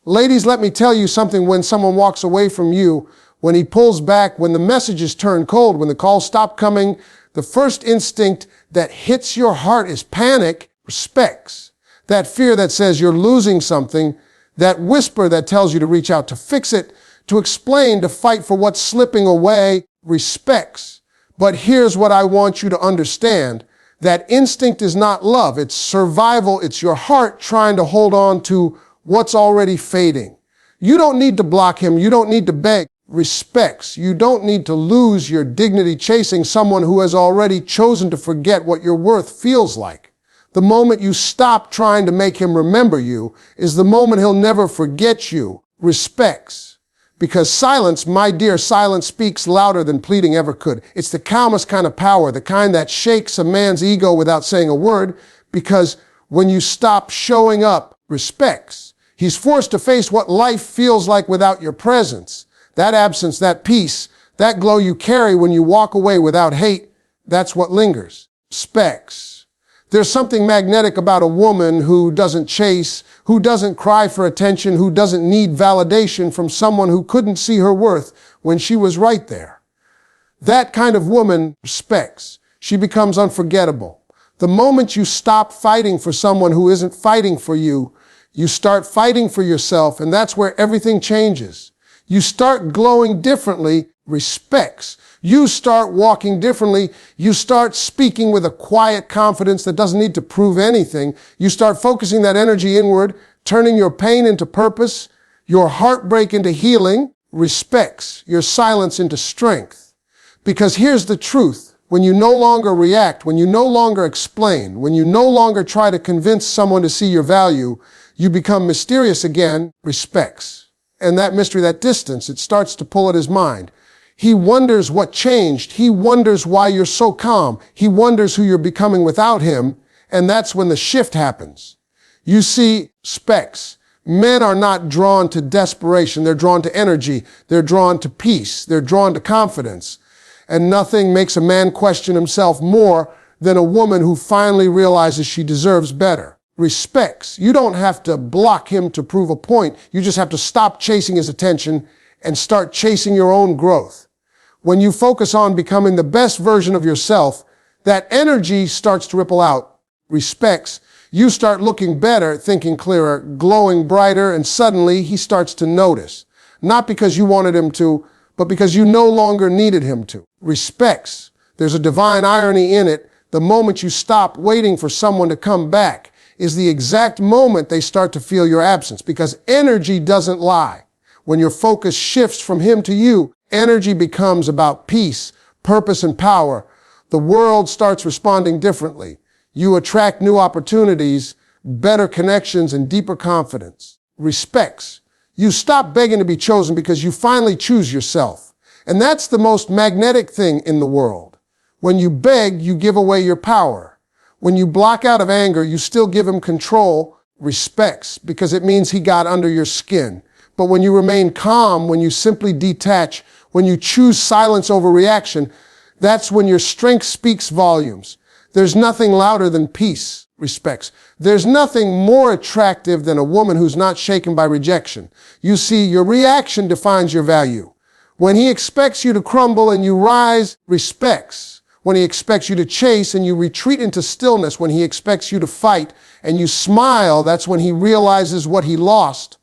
Ladies, let me tell you something. When someone walks away from you, when he pulls back, when the messages turn cold, when the calls stop coming, the first instinct that hits your heart is panic. Respects. That fear that says you're losing something, that whisper that tells you to reach out to fix it, to explain, to fight for what's slipping away. Respects. But here's what I want you to understand. That instinct is not love. It's survival. It's your heart trying to hold on to what's already fading. You don't need to block him. You don't need to beg. Respects. You don't need to lose your dignity chasing someone who has already chosen to forget what your worth feels like. The moment you stop trying to make him remember you is the moment he'll never forget you. Respects. Because silence, my dear, silence speaks louder than pleading ever could. It's the calmest kind of power, the kind that shakes a man's ego without saying a word, because when you stop showing up, respects, he's forced to face what life feels like without your presence. That absence, that peace, that glow you carry when you walk away without hate, that's what lingers. Respects. There's something magnetic about a woman who doesn't chase, who doesn't cry for attention, who doesn't need validation from someone who couldn't see her worth when she was right there. That kind of woman respects. She becomes unforgettable. The moment you stop fighting for someone who isn't fighting for you, you start fighting for yourself, and that's where everything changes. You start glowing differently. Respects. You start walking differently. You start speaking with a quiet confidence that doesn't need to prove anything. You start focusing that energy inward, turning your pain into purpose, your heartbreak into healing. Respects. Your silence into strength. Because here's the truth. When you no longer react, when you no longer explain, when you no longer try to convince someone to see your value, you become mysterious again. Respects. And that mystery, that distance, it starts to pull at his mind. He wonders what changed. He wonders why you're so calm. He wonders who you're becoming without him. And that's when the shift happens. You see, specs. Men are not drawn to desperation. They're drawn to energy. They're drawn to peace. They're drawn to confidence. And nothing makes a man question himself more than a woman who finally realizes she deserves better. Respects. You don't have to block him to prove a point. You just have to stop chasing his attention and start chasing your own growth. When you focus on becoming the best version of yourself, that energy starts to ripple out. Respects. You start looking better, thinking clearer, glowing brighter, and suddenly he starts to notice. Not because you wanted him to, but because you no longer needed him to. Respects. There's a divine irony in it. The moment you stop waiting for someone to come back is the exact moment they start to feel your absence, because energy doesn't lie. When your focus shifts from him to you, energy becomes about peace, purpose, and power. The world starts responding differently. You attract new opportunities, better connections, and deeper confidence. Respects. You stop begging to be chosen because you finally choose yourself. And that's the most magnetic thing in the world. When you beg, you give away your power. When you block out of anger, you still give him control. Respects, because it means he got under your skin. But when you remain calm, when you simply detach, when you choose silence over reaction, that's when your strength speaks volumes. There's nothing louder than peace. Respects. There's nothing more attractive than a woman who's not shaken by rejection. You see, your reaction defines your value. When he expects you to crumble and you rise, respects. When he expects you to chase and you retreat into stillness, when he expects you to fight and you smile, that's when he realizes what he lost.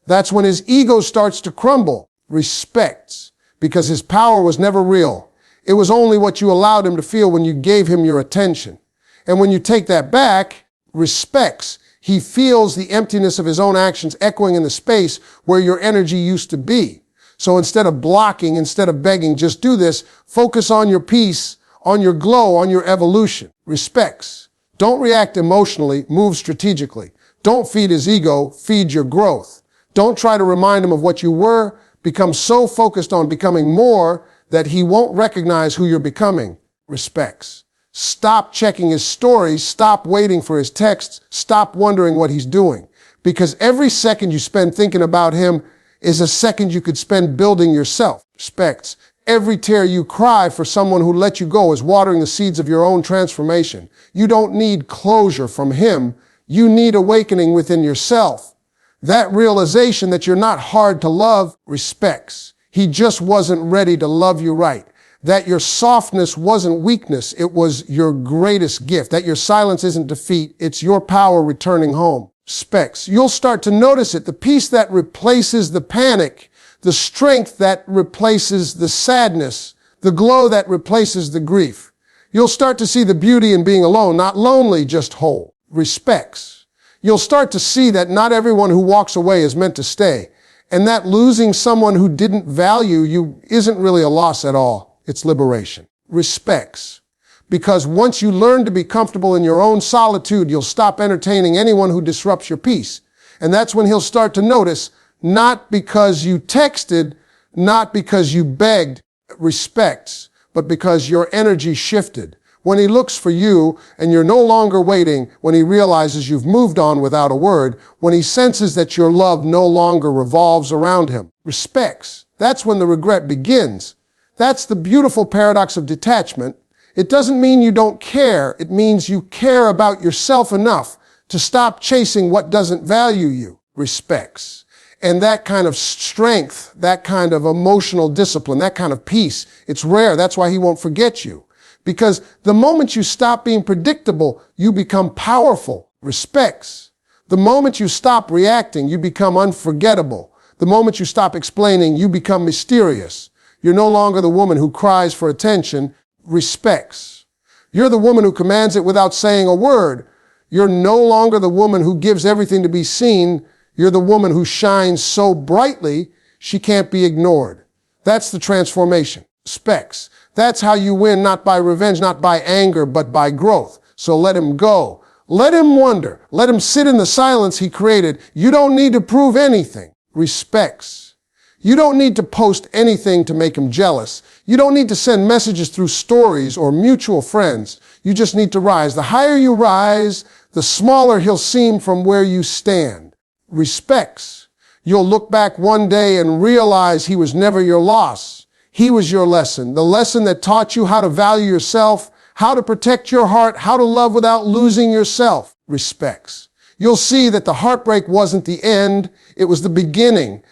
That's when his ego starts to crumble. Respects. Because his power was never real. It was only what you allowed him to feel when you gave him your attention. And when you take that back, respects. He feels the emptiness of his own actions echoing in the space where your energy used to be. So instead of blocking, instead of begging, just do this. Focus on your peace, on your glow, on your evolution. Respects. Don't react emotionally, move strategically. Don't feed his ego, feed your growth. Don't try to remind him of what you were. Become so focused on becoming more that he won't recognize who you're becoming. Respects. Stop checking his stories. Stop waiting for his texts. Stop wondering what he's doing. Because every second you spend thinking about him is a second you could spend building yourself. Respects. Every tear you cry for someone who let you go is watering the seeds of your own transformation. You don't need closure from him. You need awakening within yourself. That realization that you're not hard to love, respects. He just wasn't ready to love you right. That your softness wasn't weakness, it was your greatest gift. That your silence isn't defeat, it's your power returning home. Respects. You'll start to notice it. The peace that replaces the panic, the strength that replaces the sadness, the glow that replaces the grief. You'll start to see the beauty in being alone, not lonely, just whole. Respects. You'll start to see that not everyone who walks away is meant to stay, and that losing someone who didn't value you isn't really a loss at all. It's liberation. Respects. Because once you learn to be comfortable in your own solitude, you'll stop entertaining anyone who disrupts your peace. And that's when he'll start to notice, not because you texted, not because you begged, respects, but because your energy shifted. When he looks for you and you're no longer waiting, when he realizes you've moved on without a word, when he senses that your love no longer revolves around him, respects, that's when the regret begins. That's the beautiful paradox of detachment. It doesn't mean you don't care. It means you care about yourself enough to stop chasing what doesn't value you, respects. And that kind of strength, that kind of emotional discipline, that kind of peace, it's rare. That's why he won't forget you. Because the moment you stop being predictable, you become powerful, respects. The moment you stop reacting, you become unforgettable. The moment you stop explaining, you become mysterious. You're no longer the woman who cries for attention, respects. You're the woman who commands it without saying a word. You're no longer the woman who gives everything to be seen. You're the woman who shines so brightly, she can't be ignored. That's the transformation. Respects. That's how you win, not by revenge, not by anger, but by growth. So let him go. Let him wonder. Let him sit in the silence he created. You don't need to prove anything. Respects. You don't need to post anything to make him jealous. You don't need to send messages through stories or mutual friends. You just need to rise. The higher you rise, the smaller he'll seem from where you stand. Respects. You'll look back one day and realize he was never your loss. He was your lesson, the lesson that taught you how to value yourself, how to protect your heart, how to love without losing yourself. Respects. You'll see that the heartbreak wasn't the end, it was the beginning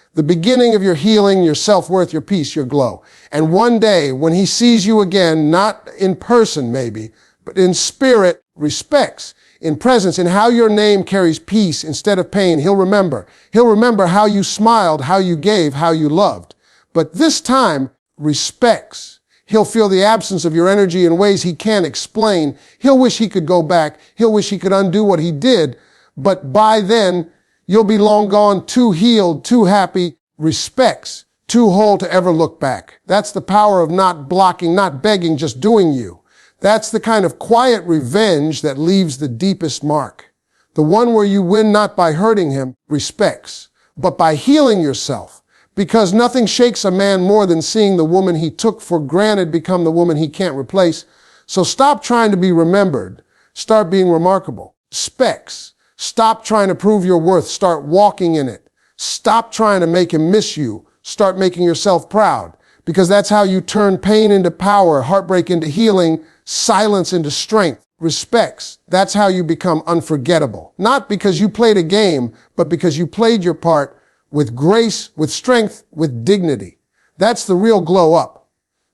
of your healing, your self-worth, your peace, your glow. And one day, when he sees you again, not in person maybe, but in spirit, respects, in presence, in how your name carries peace instead of pain, he'll remember. He'll remember how you smiled, how you gave, how you loved. But this time, respects. He'll feel the absence of your energy in ways he can't explain. He'll wish he could go back. He'll wish he could undo what he did. But by then, you'll be long gone, too healed, too happy, respects, too whole to ever look back. That's the power of not blocking, not begging, just doing you. That's the kind of quiet revenge that leaves the deepest mark. The one where you win not by hurting him, respects, but by healing yourself. Because nothing shakes a man more than seeing the woman he took for granted become the woman he can't replace. So stop trying to be remembered. Start being remarkable. Respects. Stop trying to prove your worth. Start walking in it. Stop trying to make him miss you. Start making yourself proud. Because that's how you turn pain into power, heartbreak into healing, silence into strength. Respects. That's how you become unforgettable. Not because you played a game, but because you played your part with grace, with strength, with dignity. That's the real glow up.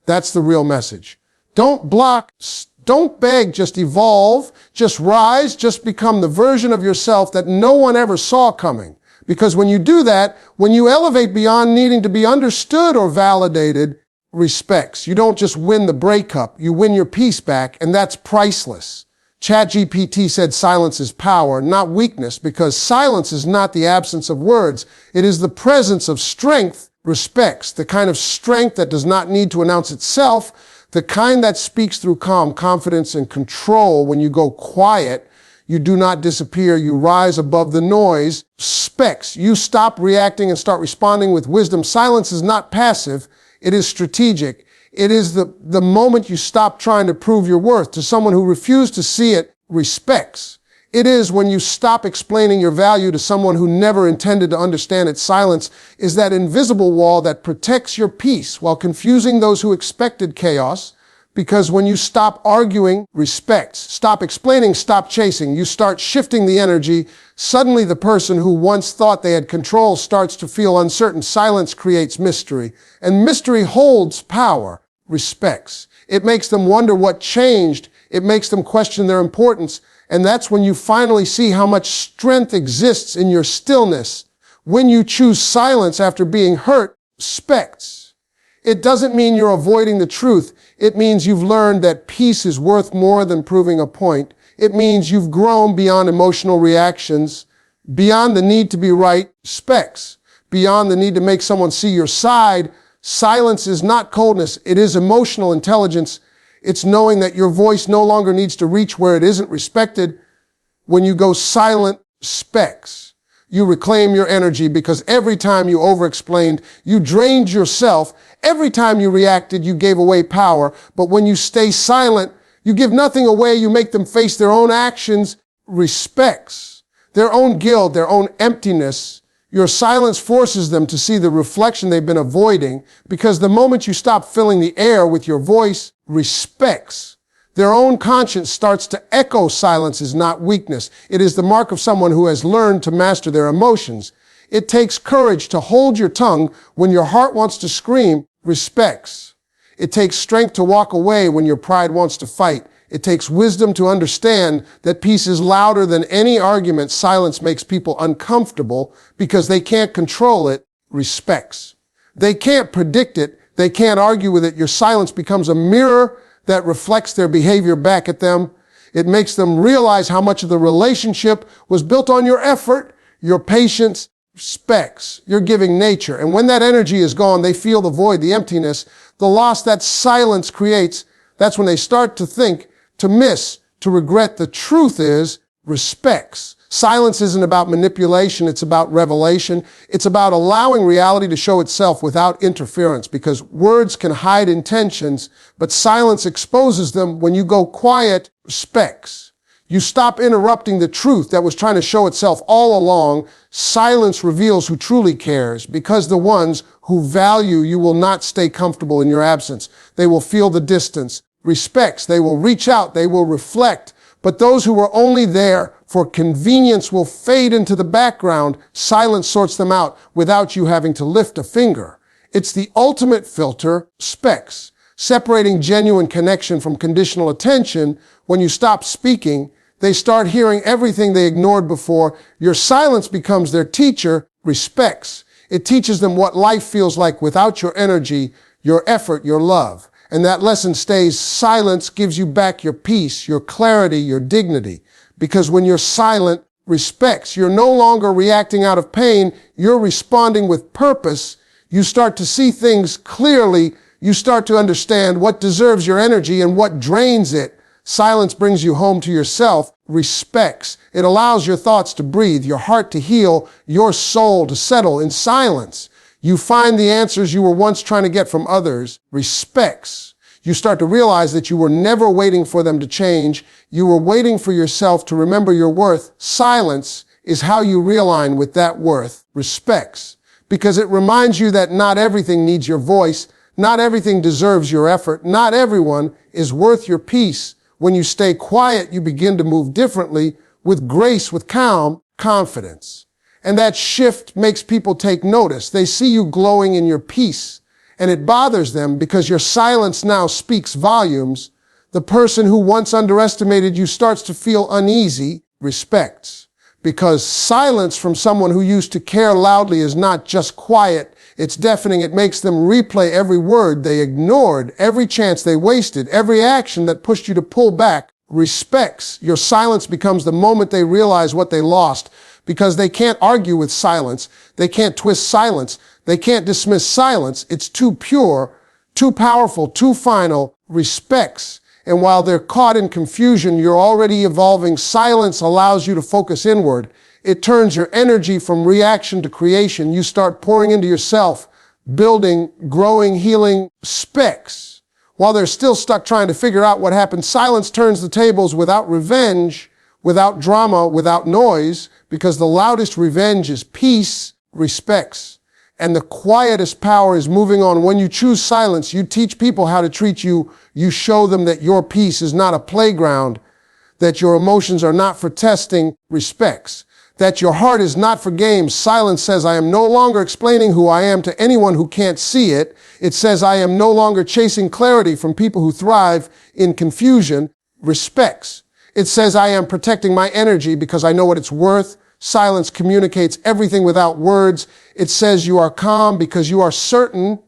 That's the real message. Don't block, don't beg, just evolve, just rise, just become the version of yourself that no one ever saw coming. Because when you do that, when you elevate beyond needing to be understood or validated, respects. You don't just win the breakup, you win your peace back, and that's priceless. ChatGPT said silence is power, not weakness, because silence is not the absence of words. It is the presence of strength, respects, the kind of strength that does not need to announce itself, the kind that speaks through calm, confidence, and control. When you go quiet, you do not disappear. You rise above the noise. Specs. You stop reacting and start responding with wisdom. Silence is not passive. It is strategic. It is the moment you stop trying to prove your worth to someone who refused to see it, respects. It is when you stop explaining your value to someone who never intended to understand it. Silence is that invisible wall that protects your peace while confusing those who expected chaos, Because when you stop arguing, respects. Stop explaining, stop chasing. You start shifting the energy. Suddenly the person who once thought they had control starts to feel uncertain. Silence creates mystery. And mystery holds power. Respects. It makes them wonder what changed. It makes them question their importance. And that's when you finally see how much strength exists in your stillness. When you choose silence after being hurt, respects. It doesn't mean you're avoiding the truth. It means you've learned that peace is worth more than proving a point. It means you've grown beyond emotional reactions, beyond the need to be right, respects, beyond the need to make someone see your side. Silence is not coldness. It is emotional intelligence. It's knowing that your voice no longer needs to reach where it isn't respected. When you go silent, respects. You reclaim your energy because every time you over-explained, you drained yourself. Every time you reacted, you gave away power. But when you stay silent, you give nothing away. You make them face their own actions, respects, their own guilt, their own emptiness. Your silence forces them to see the reflection they've been avoiding, because the moment you stop filling the air with your voice, respects, their own conscience starts to echo. Silence is not weakness. It is the mark of someone who has learned to master their emotions. It takes courage to hold your tongue when your heart wants to scream, respects. It takes strength to walk away when your pride wants to fight. It takes wisdom to understand that peace is louder than any argument. Silence makes people uncomfortable because they can't control it, respects. They can't predict it. They can't argue with it. Your silence becomes a mirror that reflects their behavior back at them. It makes them realize how much of the relationship was built on your effort, your patience, respects, your giving nature. And when that energy is gone, they feel the void, the emptiness, the loss that silence creates. That's when they start to think, to miss, to regret. The truth is, respects. Silence isn't about manipulation. It's about revelation. It's about allowing reality to show itself without interference, because words can hide intentions, but silence exposes them. When you go quiet, respects. You stop interrupting the truth that was trying to show itself all along. Silence reveals who truly cares, because the ones who value you will not stay comfortable in your absence. They will feel the distance. Respects. They will reach out. They will reflect. But those who were only there for convenience will fade into the background. Silence sorts them out without you having to lift a finger. It's the ultimate filter, respects, separating genuine connection from conditional attention. When you stop speaking, they start hearing everything they ignored before. Your silence becomes their teacher, respects. It teaches them what life feels like without your energy, your effort, your love. And that lesson stays. Silence gives you back your peace, your clarity, your dignity. Because when you're silent, respects, you're no longer reacting out of pain. You're responding with purpose. You start to see things clearly. You start to understand what deserves your energy and what drains it. Silence brings you home to yourself. Respects. It allows your thoughts to breathe, your heart to heal, your soul to settle. In silence, you find the answers you were once trying to get from others. Respects. You start to realize that you were never waiting for them to change. You were waiting for yourself to remember your worth. Silence is how you realign with that worth. Respects. Because it reminds you that not everything needs your voice. Not everything deserves your effort. Not everyone is worth your peace. When you stay quiet, you begin to move differently, with grace, with calm, confidence. And that shift makes people take notice. They see you glowing in your peace, and it bothers them because your silence now speaks volumes. The person who once underestimated you starts to feel uneasy. Respects. Because silence from someone who used to care loudly is not just quiet, it's deafening. It makes them replay every word they ignored, every chance they wasted, every action that pushed you to pull back. Respects. Your silence becomes the moment they realize what they lost. Because they can't argue with silence. They can't twist silence. They can't dismiss silence. It's too pure, too powerful, too final. Respects. And while they're caught in confusion, you're already evolving. Silence allows you to focus inward. It turns your energy from reaction to creation. You start pouring into yourself, building, growing, healing. Respects. While they're still stuck trying to figure out what happened, silence turns the tables without revenge, without drama, without noise, because the loudest revenge is peace. Respects. And the quietest power is moving on. When you choose silence, you teach people how to treat you. You show them that your peace is not a playground, that your emotions are not for testing respects, that your heart is not for games. Silence says, I am no longer explaining who I am to anyone who can't see it. It says, I am no longer chasing clarity from people who thrive in confusion. Respects. It says, I am protecting my energy because I know what it's worth. Silence communicates everything without words. It says you are calm because you are certain.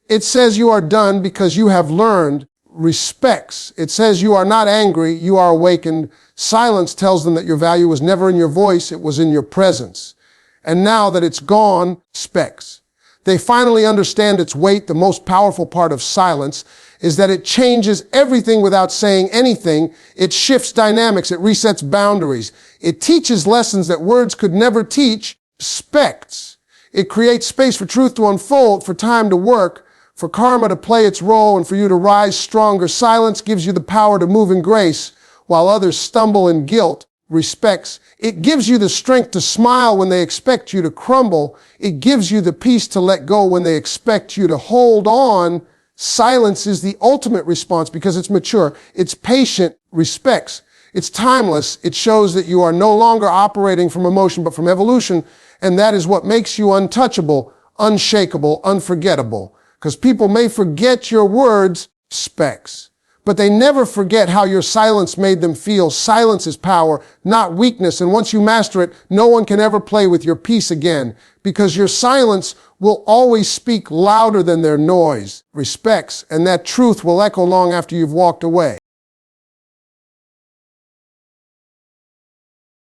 It says you are done because you have learned. Respects. It says you are not angry, you are awakened. Silence tells them that your value was never in your voice, it was in your presence. And now that it's gone, specs. They finally understand its weight. The most powerful part of silence is that it changes everything without saying anything. It shifts dynamics. It resets boundaries. It teaches lessons that words could never teach. Specs. It creates space for truth to unfold, for time to work, for karma to play its role, and for you to rise stronger. Silence gives you the power to move in grace while others stumble in guilt. Respects. It gives you the strength to smile when they expect you to crumble. It gives you the peace to let go when they expect you to hold on. Silence is the ultimate response because it's mature. It's patient. Respects. It's timeless. It shows that you are no longer operating from emotion but from evolution, and that is what makes you untouchable, unshakable, unforgettable. Because people may forget your words, specs, but they never forget how your silence made them feel. Silence is power, not weakness. And once you master it, no one can ever play with your peace again, because your silence will always speak louder than their noise. Respects, and that truth will echo long after you've walked away.